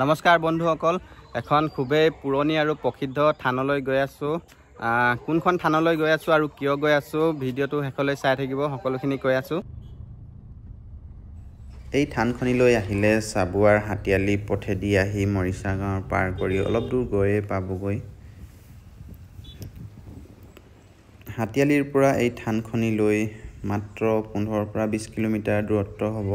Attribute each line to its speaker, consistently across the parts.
Speaker 1: নমস্কাৰ বন্ধুসকল, এখন খুবেই পুৰণি আৰু প্ৰসিদ্ধ থানলৈ গৈ আছোঁ। কোনখন থানলৈ গৈ আছোঁ আৰু কিয় গৈ আছোঁ ভিডিঅ'টো শেষলৈ চাই থাকিব, সকলোখিনি কৈ আছোঁ।
Speaker 2: এই থানখনিলৈ আহিলে চাবুৱাৰ হাতিয়ালি পথেদি আহি মৰিচা গাঁৱৰ পাৰ কৰি অলপ দূৰ গৈয়ে পাবগৈ। হাতিয়ালিৰ পৰা এই থানখনিলৈ মাত্ৰ 15 পৰা 20 কিলোমিটাৰ দূৰত্ব হ'ব।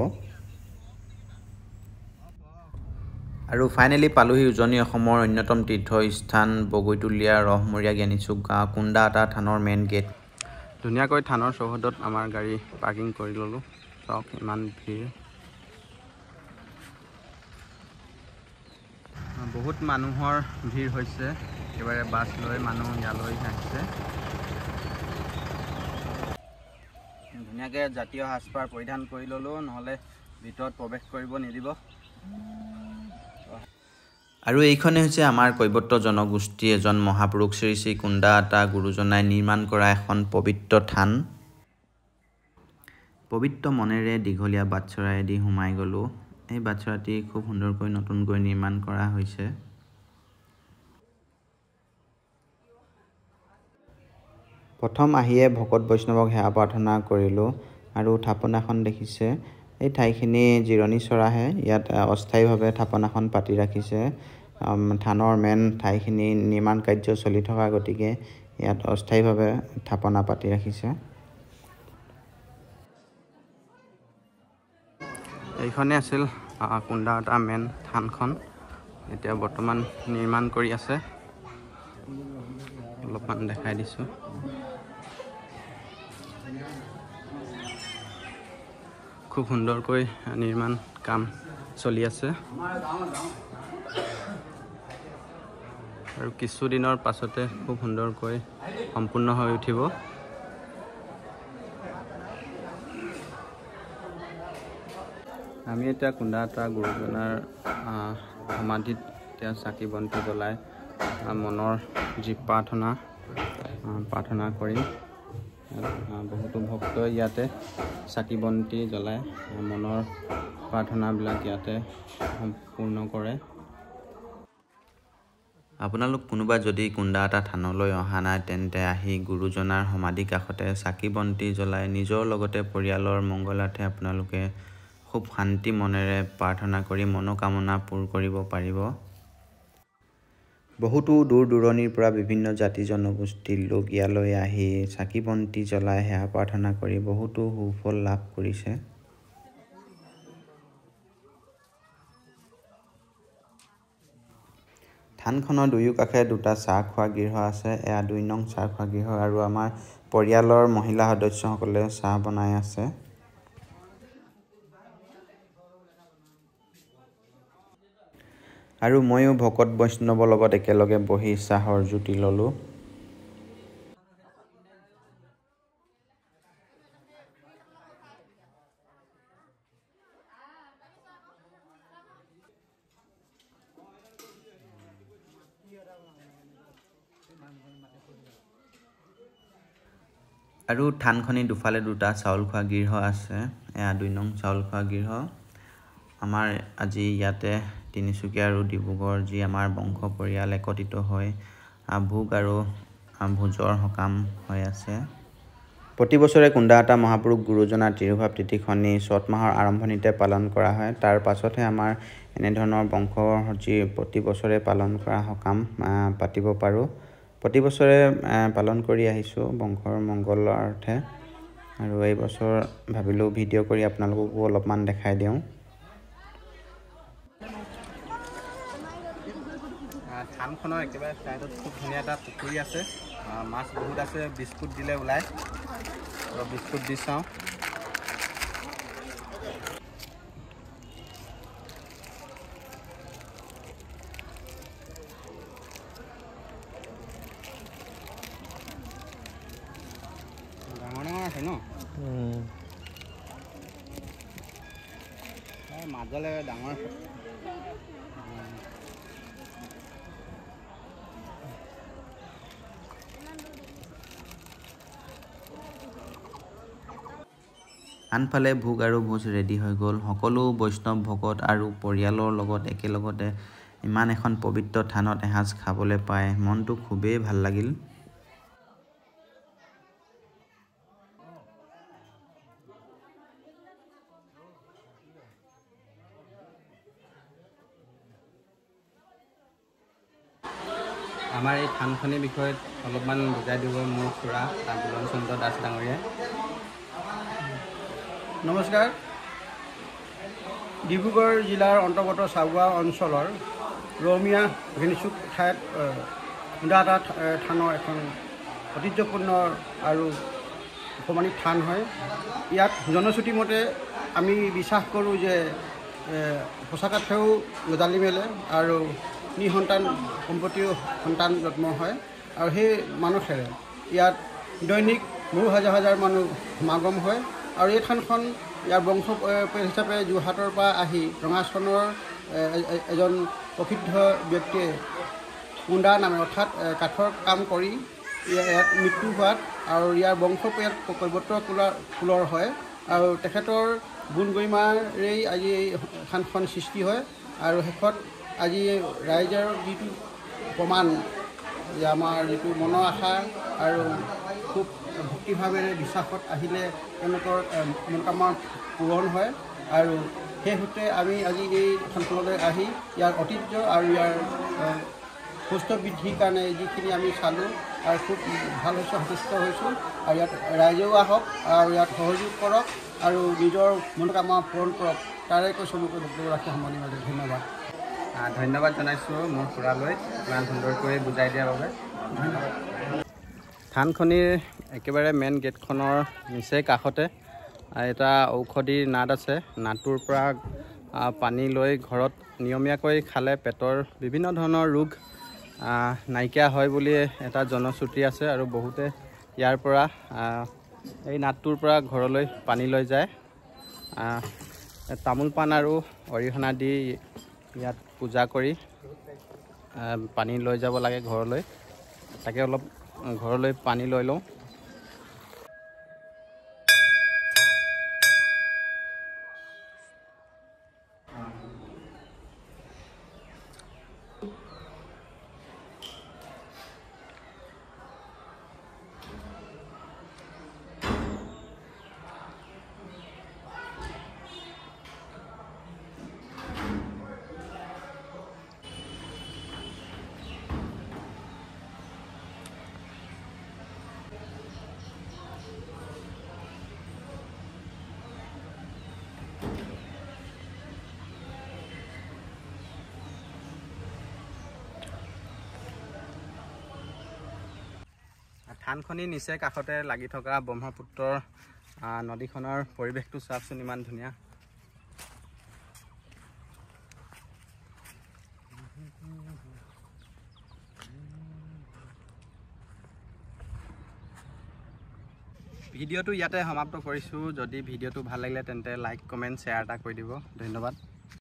Speaker 2: আৰু ফাইনেলি পালোহি উজনি অসমৰ অন্যতম তীৰ্থস্থান বগৈতলীয়া ৰহমৰীয়া জ্ঞানীচুক গাঁও কুণ্ডাআটা থানৰ মেইন গেট।
Speaker 1: ধুনীয়াকৈ থানৰ চৌহদত আমাৰ গাড়ী পাৰ্কিং কৰি ল'লোঁ। চাওক ইমান ভিৰ, বহুত মানুহৰ ভিৰ হৈছে। একেবাৰে বাছ লৈ মানুহ ইয়ালৈ আহিছে। ধুনীয়াকৈ জাতীয় সাজপাৰ পৰিধান কৰি ল'লোঁ, নহ'লে ভিতৰত প্ৰৱেশ কৰিব নিদিব।
Speaker 2: আৰু এইখনে হৈছে আমাৰ কৈৱৰ্ত জনগোষ্ঠী এজন মহাপুৰুষ শ্ৰী শ্ৰী কুণ্ডাআটা গুৰুজনাই নিৰ্মাণ কৰা এখন পবিত্ৰ থান। পবিত্ৰ মনেৰে দীঘলীয়া বাটচৰাইদি সোমাই গ'লোঁ। এই বাটচৰাটি খুব সুন্দৰকৈ নতুনকৈ নিৰ্মাণ কৰা হৈছে। প্ৰথম আহিয়ে ভকত বৈষ্ণৱক সেৱা প্ৰাৰ্থনা কৰিলোঁ। আৰু থাপনাখন দেখিছে, এই ঠাইখিনি জিৰণি চৰাহে। ইয়াত অস্থায়ীভাৱে থাপনাখন পাতি ৰাখিছে। থানৰ মেইন ঠাইখিনি নিৰ্মাণ কাৰ্য চলি থকা গতিকে ইয়াত অস্থায়ীভাৱে থাপনা পাতি ৰাখিছে।
Speaker 1: এইখনে আছিল কুণ্ডাআটা মেইন থানখন। এতিয়া বৰ্তমান নিৰ্মাণ কৰি আছে। অলপমান দেখাই দিছোঁ। খুব সুন্দৰকৈ নিৰ্মাণ কাম চলি আছে। আৰু কিছুদিনৰ পাছতে খুব সুন্দৰকৈ সম্পূৰ্ণ হৈ উঠিব। আমি এতিয়া কুণ্ডাআটা গুৰুজনাৰ সমাধিত এতিয়া চাকি বন্তি জ্বলাই মনৰ যি প্ৰাৰ্থনা কৰিম। বহুতো ভক্তই ইয়াতে চাকি বন্তি জ্বলাই মনৰ প্ৰাৰ্থনাবিলাক ইয়াতে সম্পূৰ্ণ কৰে। আপোনালোক কোনোবা যদি কুণ্ডাআটা থানলৈ অহা নাই, তেন্তে আহি গুৰুজনাৰ সমাধি কাষতে চাকি বন্তি জ্বলাই নিজৰ লগতে পৰিয়ালৰ মংগলাৰ্থে আপোনালোকে খুব শান্তি মনেৰে প্ৰাৰ্থনা কৰি মনোকামনা পূৰ কৰিব পাৰিব। বহুতো দূৰ দূৰণিৰ পৰা বিভিন্ন জাতি জনগোষ্ঠীৰ লোক ইয়ালৈ আহি চাকি বন্তি জ্বলাই সেৱা প্ৰাৰ্থনা কৰি বহুতো সুফল লাভ কৰিছে। থানখনৰ দুয়োকাষে দুটা চাহ খোৱা গৃহ আছে। এয়া 2 নং চাহ খোৱা গৃহ আৰু আমাৰ পৰিয়ালৰ মহিলা সদস্যসকলে চাহ বনাই আছে। আৰু ময়ো ভকত বৈষ্ণৱৰ লগত একেলগে বহি চাহৰ জুতি ল'লোঁ। আৰু থানখনি দুফালে দুটা চাউল খোৱা গৃহ আছে। এয়া 2 নং চাউল খোৱা গৃহ। আমাৰ আজি ইয়াতে তিনিচুকীয়া আৰু ডিব্ৰুগড় যি আমাৰ বংশ পৰিয়াল একত্ৰিত হৈ ভোগ আৰু ভোজৰ সকাম হৈ আছে। প্ৰতি বছৰে কুণ্ডাআটা মহাপুৰুষ গুৰুজনাৰ তিৰুভাৱ তিথিখনি চ'ত মাহৰ আৰম্ভণিতে পালন কৰা হয়। তাৰ পাছতহে আমাৰ এনেধৰণৰ বংশৰ যি প্ৰতি বছৰে পালন কৰা সকাম পাতিব পাৰোঁ। প্ৰতি বছৰে পালন কৰি আহিছোঁ বংশৰ মংগলাৰ্থে। আৰু এই বছৰ ভাবিলোঁ ভিডিঅ' কৰি আপোনালোককো অলপমান দেখাই দিওঁ। থানখনৰ একেবাৰে চাইডত খুব ধুনীয়া এটা পুখুৰী আছে। মাছ বহুত আছে। বিস্কুট দিলে ওলাই, বিস্কুট দি চাওঁ। ডাঙৰ ডাঙৰ আছে ন? মাজলে ডাঙৰ আছে। আনফালে ভোগ আৰু ভোজ ৰেডি হৈ গ'ল। সকলো বৈষ্ণৱ ভকত আৰু পৰিয়ালৰ লগত একেলগতে ইমান এখন পবিত্ৰ থানত এসাঁজ খাবলৈ পাই মনটো খুবেই ভাল লাগিল। আমাৰ এই থানখনিৰ বিষয়ে অলপমান বুজাই দিব মোৰ খুৰা বুলন চন্দ্ৰ দাস ডাঙৰীয়াই।
Speaker 3: নমস্কাৰ। ডিব্ৰুগড় জিলাৰ অন্তৰ্গত চাবুৱা অঞ্চলৰ ৰঙিয়া ঘেনিচুক ঠাইত খুন্দা এটা থানৰ এখন ঐতিহ্যপূৰ্ণ আৰু উপমানিক থান হয়। ইয়াত জনশ্ৰুতি মতে আমি বিশ্বাস কৰোঁ যে সঁচাকাথেও গজালি মেলে আৰু নিঃসন্তান সম্পত্তিও সন্তান জন্ম হয় আৰু সেই মানসেৰে ইয়াত দৈনিক বহু হাজাৰ হাজাৰ মানুহ সমাগম হয়। আৰু এই থানখন ইয়াৰ বংশ হিচাপে যোৰহাটৰ পৰা আহি ৰঙাচনৰ এজন প্ৰসিদ্ধ ব্যক্তিয়ে কুন্দা নামে অৰ্থাৎ কাঠৰ কাম কৰি ইয়াত মৃত্যু হোৱাত আৰু ইয়াৰ বংশ কৈৱৰ্ত কুলৰ হয় আৰু তেখেতৰ গুণ গৰিমাৰেই আজি এই থানখন সৃষ্টি হয়। আৰু শেষত আজি ৰাইজৰ যিটো প্ৰমাণ যে আমাৰ যিটো মনৰ আশা আৰু খুব ভক্তিভাৱেৰে বিশ্বাসত আহিলে তেওঁলোকৰ মনোকামনা পূৰণ হয়। আৰু সেই সূত্ৰে আমি আজি এই থানখনলৈ আহি ইয়াৰ ঐতিহ্য আৰু ইয়াৰ সুস্থ বৃদ্ধিৰ কাৰণে যিখিনি আমি চালোঁ আৰু খুব ভাল হৈছে, সন্তুষ্ট হৈছোঁ। আৰু ইয়াত ৰাইজেও আহক আৰু ইয়াত সহযোগ কৰক আৰু নিজৰ মনোকামনা পূৰণ কৰক, তাৰে কৈছোঁ মোক বক্তব্য ৰাখি সামৰণি মাৰিলোঁ। ধন্যবাদ।
Speaker 1: ধন্যবাদ জনাইছোঁ মোৰ খুৰালৈ ইমান সুন্দৰকৈ বুজাই দিয়াৰ বাবে। ধন্যবাদ। থানখনিৰ একেবাৰে মেইন গেটখনৰ নিচেই কাষতে এটা ঔষধিৰ নাদ আছে। নাদটোৰ পৰা পানী লৈ ঘৰত নিয়মীয়াকৈ খালে পেটৰ বিভিন্ন ধৰণৰ ৰোগ নাইকিয়া হয় বুলি এটা জনশ্ৰুতি আছে আৰু বহুতে ইয়াৰ পৰা এই নাদটোৰ পৰা ঘৰলৈ পানী লৈ যায়। তামোল পাণ আৰু অৰিহণা দি ইয়াত পূজা কৰি পানী লৈ যাব লাগে ঘৰলৈ। তাকে অলপ ঘৰলৈ পানী লৈ লওঁ। থানখনিৰ নিচেই কাষতে লাগি থকা ব্ৰহ্মপুত্ৰৰ নদীখনৰ পৰিৱেশটো চাওকচোন, ইমান ধুনীয়া। ভিডিঅ'টো ইয়াতে সমাপ্ত কৰিছোঁ। যদি ভিডিঅ'টো ভাল লাগিলে তেন্তে লাইক, কমেণ্ট, শ্বেয়াৰ এটা কৰি দিব। ধন্যবাদ।